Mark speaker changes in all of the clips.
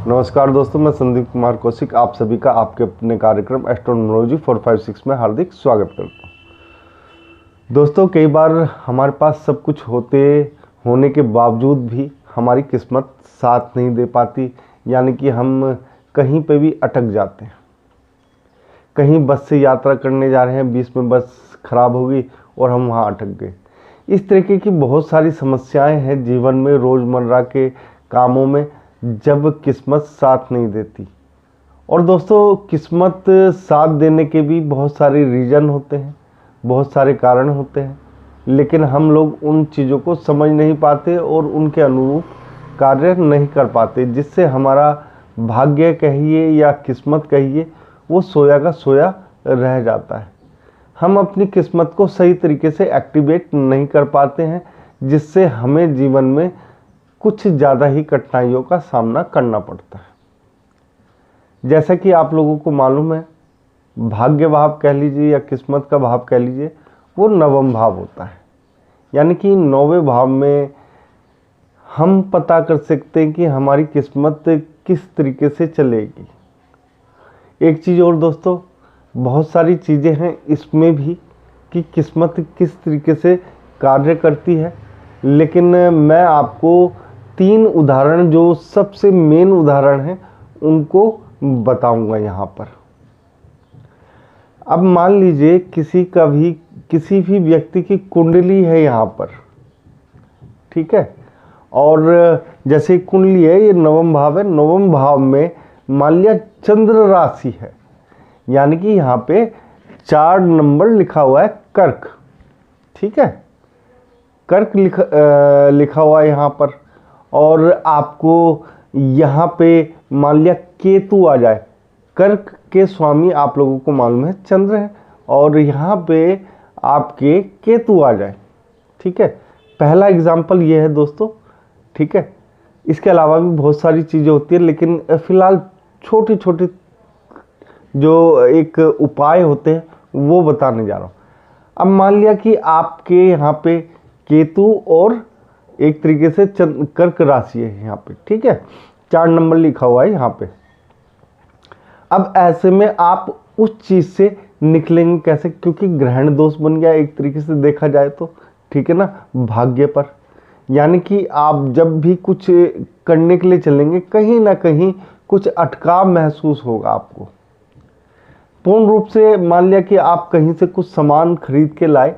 Speaker 1: नमस्कार दोस्तों, मैं संदीप कुमार कौशिक आप सभी का आपके अपने कार्यक्रम एस्ट्रोनोमोलॉजी 456 में हार्दिक स्वागत करता हूं। दोस्तों, कई बार हमारे पास सब कुछ होने के बावजूद भी हमारी किस्मत साथ नहीं दे पाती, यानी कि हम कहीं पे भी अटक जाते हैं। कहीं बस से यात्रा करने जा रहे हैं, बीच में बस खराब हो गई और हम वहाँ अटक गए। इस तरीके की बहुत सारी समस्याएं हैं जीवन में, रोज़मर्रा के कामों में, जब किस्मत साथ नहीं देती। और दोस्तों, किस्मत साथ देने के भी बहुत सारे रीज़न होते हैं, बहुत सारे कारण होते हैं, लेकिन हम लोग उन चीज़ों को समझ नहीं पाते और उनके अनुरूप कार्य नहीं कर पाते, जिससे हमारा भाग्य कहिए या किस्मत कहिए, वो सोया का सोया रह जाता है। हम अपनी किस्मत को सही तरीके से एक्टिवेट नहीं कर पाते हैं, जिससे हमें जीवन में कुछ ज़्यादा ही कठिनाइयों का सामना करना पड़ता है। जैसा कि आप लोगों को मालूम है, भाग्य भाव कह लीजिए या किस्मत का भाव कह लीजिए, वो नवम भाव होता है। यानी कि 9वें भाव में हम पता कर सकते हैं कि हमारी किस्मत किस तरीके से चलेगी। एक चीज़ और दोस्तों, बहुत सारी चीज़ें हैं इसमें भी कि किस्मत किस तरीके से कार्य करती है, लेकिन मैं आपको 3 उदाहरण, जो सबसे मेन उदाहरण हैं, उनको बताऊंगा यहाँ पर। अब मान लीजिए किसी भी व्यक्ति की कुंडली है यहाँ पर, ठीक है, और जैसे कुंडली है, ये नवम भाव है। नवम भाव में मान लिया चंद्र राशि है, यानी कि यहाँ पे 4 नंबर लिखा हुआ है कर्क, ठीक है, कर्क लिखा हुआ है यहाँ पर। और आपको यहाँ पे मान लिया केतु आ जाए, कर्क के स्वामी आप लोगों को मालूम है चंद्र है, और यहाँ पे आपके केतु आ जाए, ठीक है। पहला एग्जाम्पल ये है दोस्तों, ठीक है। इसके अलावा भी बहुत सारी चीज़ें होती है, लेकिन फिलहाल छोटी छोटी जो एक उपाय होते हैं वो बताने जा रहा हूँ। अब मान लिया कि आपके यहाँ पे केतु और एक तरीके से कर्क राशि है यहाँ पे, ठीक है, 4 नंबर लिखा हुआ है यहाँ पे। अब ऐसे में आप उस चीज़ से निकलेंगे कैसे, क्योंकि ग्रहण दोष बन गया एक तरीके से देखा जाए तो, ठीक है ना, भाग्य पर। यानी कि आप जब भी कुछ करने के लिए चलेंगे, कहीं ना कहीं कुछ अटकाव महसूस होगा आपको। पूर्ण रूप से मान लिया कि आप कहीं से कुछ सामान खरीद के लाए,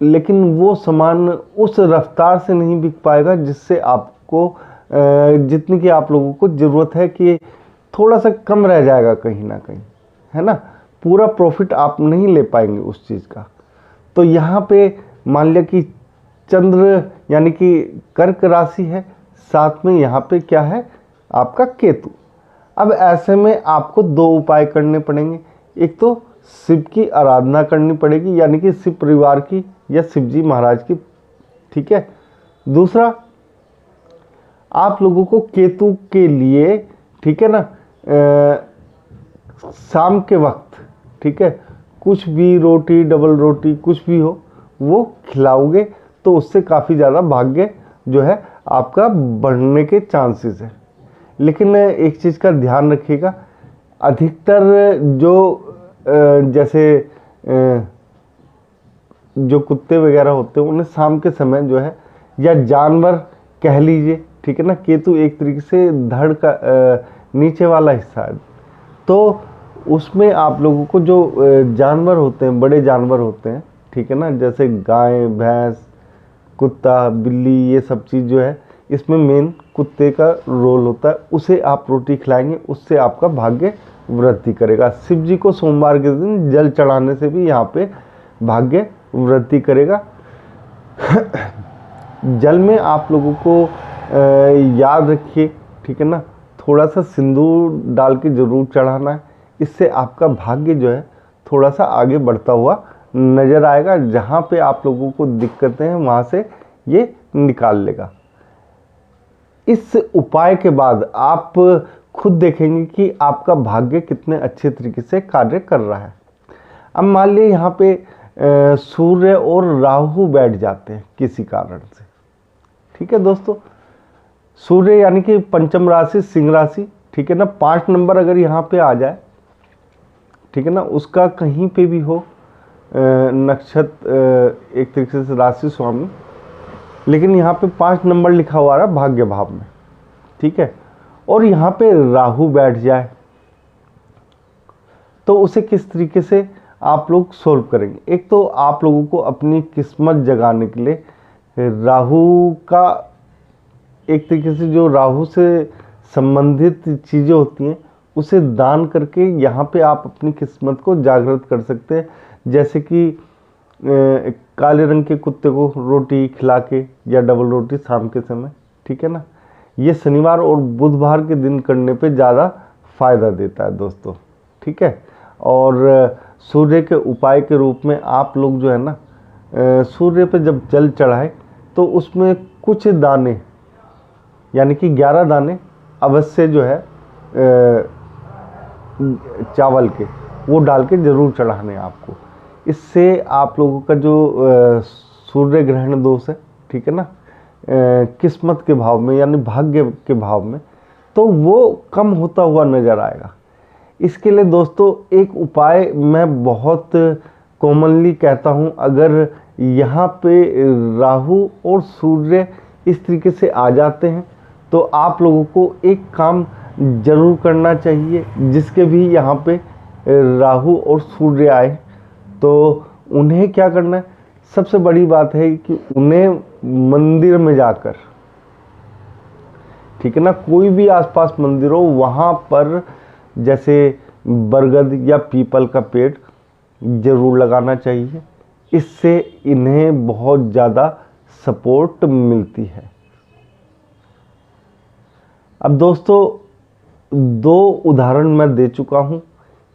Speaker 1: लेकिन वो सामान उस रफ्तार से नहीं बिक पाएगा जिससे आपको जितनी की आप लोगों को ज़रूरत है, कि थोड़ा सा कम रह जाएगा कहीं ना कहीं, है ना। पूरा प्रॉफिट आप नहीं ले पाएंगे उस चीज़ का। तो यहाँ पे मान लिया कि चंद्र यानी कि कर्क राशि है, साथ में यहाँ पे क्या है आपका केतु। अब ऐसे में आपको 2 उपाय करने पड़ेंगे। एक तो शिव की आराधना करनी पड़ेगी, यानी कि शिव परिवार की या शिव जी महाराज की, ठीक है। दूसरा, आप लोगों को केतु के लिए, ठीक है ना, शाम के वक्त, ठीक है, कुछ भी रोटी, डबल रोटी, कुछ भी हो, वो खिलाओगे तो उससे काफ़ी ज़्यादा भाग्य जो है आपका बढ़ने के चांसेस है। लेकिन एक चीज़ का ध्यान रखिएगा, अधिकतर जो जैसे जो कुत्ते वगैरह होते हैं, उन्हें शाम के समय जो है, या जानवर कह लीजिए, ठीक है ना, केतु एक तरीके से धड़ का नीचे वाला हिस्सा है, तो उसमें आप लोगों को जो जानवर होते हैं, बड़े जानवर होते हैं, ठीक है ना, जैसे गाय, भैंस, कुत्ता, बिल्ली, ये सब चीज़ जो है, इसमें मेन कुत्ते का रोल होता है। उसे आप रोटी खिलाएंगे, उससे आपका भाग्य वृद्धि करेगा। शिव जी को सोमवार के दिन जल चढ़ाने से भी यहाँ पे भाग्य वृद्धि करेगा। जल में आप लोगों को याद रखिए, ठीक है ना, थोड़ा सा सिंदूर डाल के जरूर चढ़ाना है। इससे आपका भाग्य जो है थोड़ा सा आगे बढ़ता हुआ नज़र आएगा। जहाँ पे आप लोगों को दिक्कतें हैं, वहाँ से ये निकाल लेगा। इस उपाय के बाद आप खुद देखेंगे कि आपका भाग्य कितने अच्छे तरीके से कार्य कर रहा है। अब मान लीजिए यहाँ पे सूर्य और राहु बैठ जाते हैं किसी कारण से, ठीक है दोस्तों। सूर्य यानी कि पंचम राशि सिंह राशि, ठीक है ना। 5 नंबर अगर यहाँ पे आ जाए, ठीक है ना, उसका कहीं पे भी हो नक्षत्र, एक तरीके से राशि स्वामी, लेकिन यहाँ पे 5 नंबर लिखा हुआ रहा भाग्य भाव में, ठीक है, और यहाँ पे राहु बैठ जाए, तो उसे किस तरीके से आप लोग सोल्व करेंगे। एक तो आप लोगों को अपनी किस्मत जगाने के लिए राहु का, एक तरीके से जो राहु से संबंधित चीज़ें होती हैं उसे दान करके यहाँ पे आप अपनी किस्मत को जागृत कर सकते हैं। जैसे कि काले रंग के कुत्ते को रोटी खिला के, या डबल रोटी शाम के समय, ठीक है ना। ये शनिवार और बुधवार के दिन करने पे ज़्यादा फायदा देता है दोस्तों, ठीक है। और सूर्य के उपाय के रूप में आप लोग जो है ना, सूर्य पे जब जल चढ़ाए तो उसमें कुछ दाने, यानी कि 11 दाने अवश्य जो है चावल के, वो डाल के ज़रूर चढ़ाने आपको। इससे आप लोगों का जो सूर्य ग्रहण दोष है, ठीक है ना, किस्मत के भाव में यानी भाग्य के भाव में, तो वो कम होता हुआ नज़र आएगा। इसके लिए दोस्तों एक उपाय मैं बहुत कॉमनली कहता हूँ, अगर यहाँ पे राहु और सूर्य इस तरीके से आ जाते हैं तो आप लोगों को एक काम जरूर करना चाहिए। जिसके भी यहाँ पे राहु और सूर्य आए तो उन्हें क्या करना है, सबसे बड़ी बात है कि उन्हें मंदिर में जाकर, ठीक है ना, कोई भी आसपास मंदिर हो वहाँ पर जैसे बरगद या पीपल का पेड़ जरूर लगाना चाहिए। इससे इन्हें बहुत ज़्यादा सपोर्ट मिलती है। अब दोस्तों 2 उदाहरण मैं दे चुका हूँ,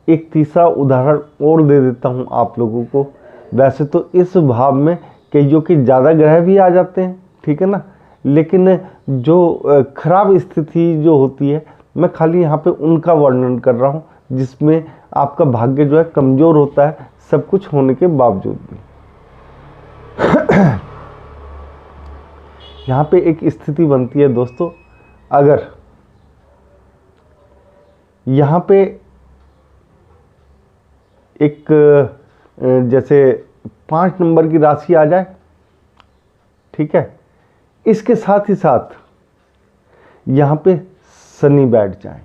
Speaker 1: एक तीसरा उदाहरण और दे देता हूँ आप लोगों को। वैसे तो इस भाव में कईयों के ज़्यादा ग्रह भी आ जाते हैं, ठीक है ना, लेकिन जो खराब स्थिति जो होती है, मैं खाली यहाँ पे उनका वर्णन कर रहा हूँ जिसमें आपका भाग्य जो है कमज़ोर होता है सब कुछ होने के बावजूद भी। यहाँ पे एक स्थिति बनती है दोस्तों, अगर यहाँ पे एक जैसे 5 नंबर की राशि आ जाए, ठीक है, इसके साथ ही साथ यहाँ पे शनि बैठ जाए,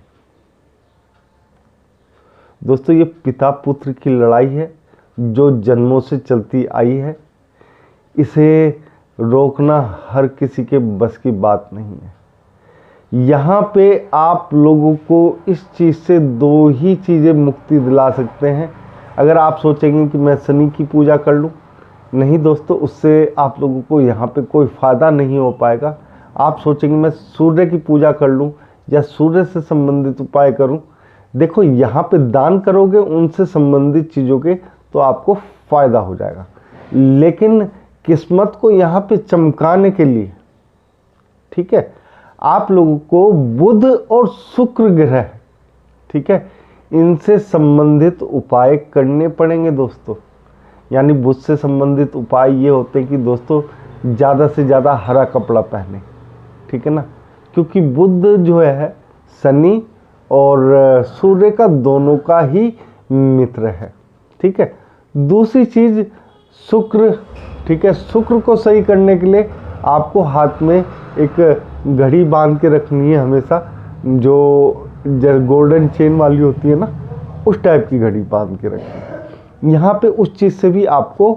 Speaker 1: दोस्तों ये पिता पुत्र की लड़ाई है जो जन्मों से चलती आई है। इसे रोकना हर किसी के बस की बात नहीं है। यहाँ पे आप लोगों को इस चीज़ से 2 ही चीज़ें मुक्ति दिला सकते हैं। अगर आप सोचेंगे कि मैं शनि की पूजा कर लूँ, नहीं दोस्तों, उससे आप लोगों को यहाँ पे कोई फ़ायदा नहीं हो पाएगा। आप सोचेंगे मैं सूर्य की पूजा कर लूँ या सूर्य से संबंधित उपाय करूँ, देखो यहाँ पे दान करोगे उनसे संबंधित चीज़ों के तो आपको फ़ायदा हो जाएगा। लेकिन किस्मत को यहाँ पे चमकाने के लिए, ठीक है, आप लोगों को बुध और शुक्र ग्रह, ठीक है, इनसे संबंधित उपाय करने पड़ेंगे दोस्तों। यानी बुध से संबंधित उपाय ये होते हैं कि दोस्तों ज़्यादा से ज़्यादा हरा कपड़ा पहने, ठीक है ना, क्योंकि बुध जो है शनि और सूर्य का दोनों का ही मित्र है, ठीक है। दूसरी चीज़ शुक्र, ठीक है, शुक्र को सही करने के लिए आपको हाथ में एक घड़ी बांध के रखनी है हमेशा, जो गोल्डन चेन वाली होती है ना, उस टाइप की घड़ी बांध के रखनी है। यहाँ पे उस चीज़ से भी आपको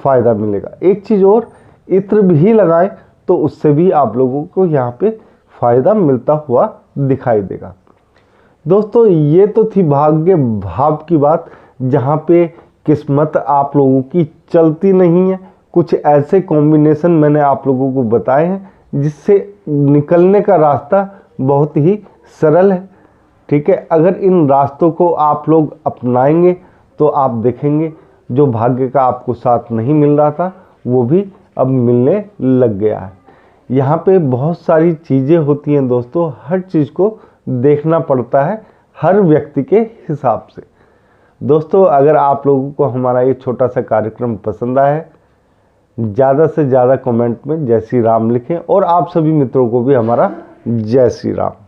Speaker 1: फ़ायदा मिलेगा। एक चीज़ और, इत्र भी लगाएं तो उससे भी आप लोगों को यहाँ पे फ़ायदा मिलता हुआ दिखाई देगा। दोस्तों ये तो थी भाग्य भाव की बात, जहाँ पे किस्मत आप लोगों की चलती नहीं है। कुछ ऐसे कॉम्बिनेशन मैंने आप लोगों को बताए हैं जिससे निकलने का रास्ता बहुत ही सरल है, ठीक है। अगर इन रास्तों को आप लोग अपनाएंगे तो आप देखेंगे जो भाग्य का आपको साथ नहीं मिल रहा था वो भी अब मिलने लग गया है। यहाँ पे बहुत सारी चीज़ें होती हैं दोस्तों, हर चीज़ को देखना पड़ता है हर व्यक्ति के हिसाब से। दोस्तों अगर आप लोगों को हमारा ये छोटा सा कार्यक्रम पसंद आया है, ज़्यादा से ज़्यादा कमेंट में जय श्री राम लिखें और आप सभी मित्रों को भी हमारा जय श्री राम।